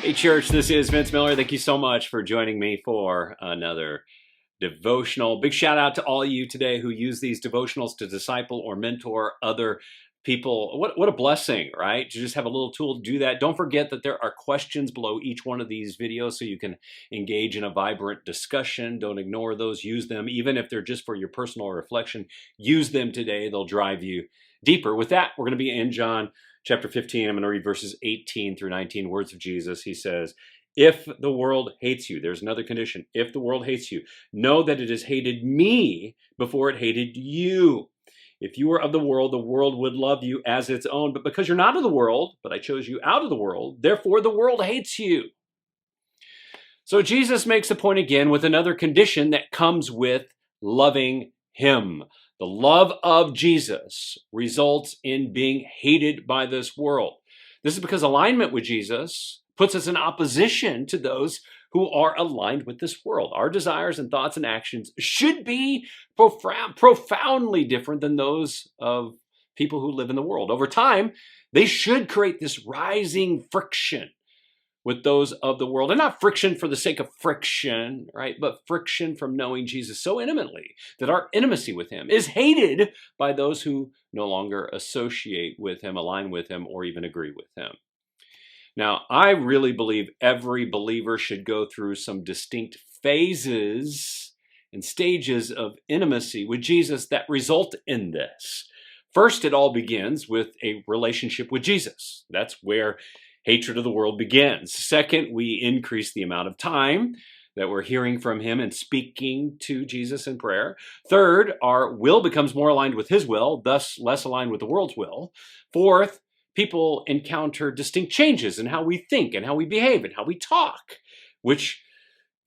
Hey, church, this is Vince Miller. Thank you so much for joining me for another devotional. Big shout out to all of you today who use these devotionals to disciple or mentor other people. What a blessing, right? To just have a little tool to do that. Don't forget that there are questions below each one of these videos so you can engage in a vibrant discussion. Don't ignore those. Use them, even if they're just for your personal reflection. Use them today. They'll drive you deeper. With that, we're going to be in John chapter 15. I'm going to read verses 18 through 19, words of Jesus. He says, if the world hates you, there's another condition. If the world hates you, know that it has hated me before it hated you. If you were of the world would love you as its own. But because you're not of the world, but I chose you out of the world, therefore the world hates you. So Jesus makes a point again with another condition that comes with loving him. The love of Jesus results in being hated by this world. This is because alignment with Jesus puts us in opposition to those who are aligned with this world. Our desires and thoughts and actions should be profoundly different than those of people who live in the world. Over time, they should create this rising friction with those of the world, and not friction for the sake of friction, right? But friction from knowing Jesus so intimately that our intimacy with him is hated by those who no longer associate with him, align with him, or even agree with him. Now, I really believe every believer should go through some distinct phases and stages of intimacy with Jesus that result in this. First, it all begins with a relationship with Jesus. That's where hatred of the world begins. Second, we increase the amount of time that we're hearing from him and speaking to Jesus in prayer. Third, our will becomes more aligned with his will, thus less aligned with the world's will. Fourth, people encounter distinct changes in how we think and how we behave and how we talk, which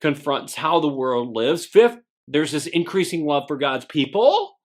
confronts how the world lives. Fifth, there's this increasing love for God's people.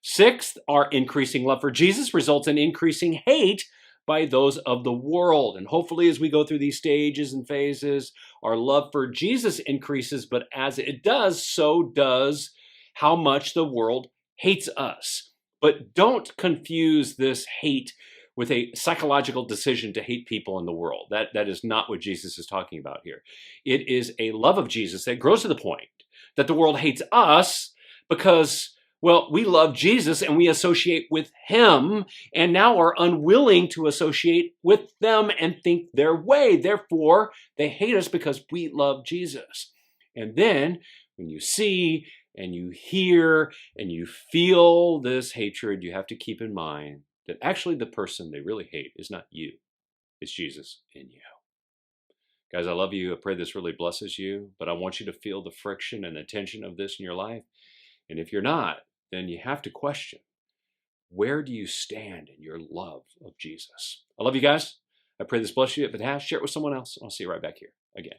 Sixth, our increasing love for Jesus results in increasing hate by those of the world. And hopefully as we go through these stages and phases, our love for Jesus increases, but as it does, so does how much the world hates us. But don't confuse this hate with a psychological decision to hate people in the world. That is not what Jesus is talking about here. It is a love of Jesus that grows to the point that the world hates us because, well, we love Jesus and we associate with him and now are unwilling to associate with them and think their way. Therefore, they hate us because we love Jesus. And then when you see and you hear and you feel this hatred, you have to keep in mind that actually the person they really hate is not you. It's Jesus in you. Guys, I love you. I pray this really blesses you, but I want you to feel the friction and the tension of this in your life. And if you're not, then you have to question, where do you stand in your love of Jesus? I love you guys. I pray this bless you. If it has, share it with someone else. I'll see you right back here again.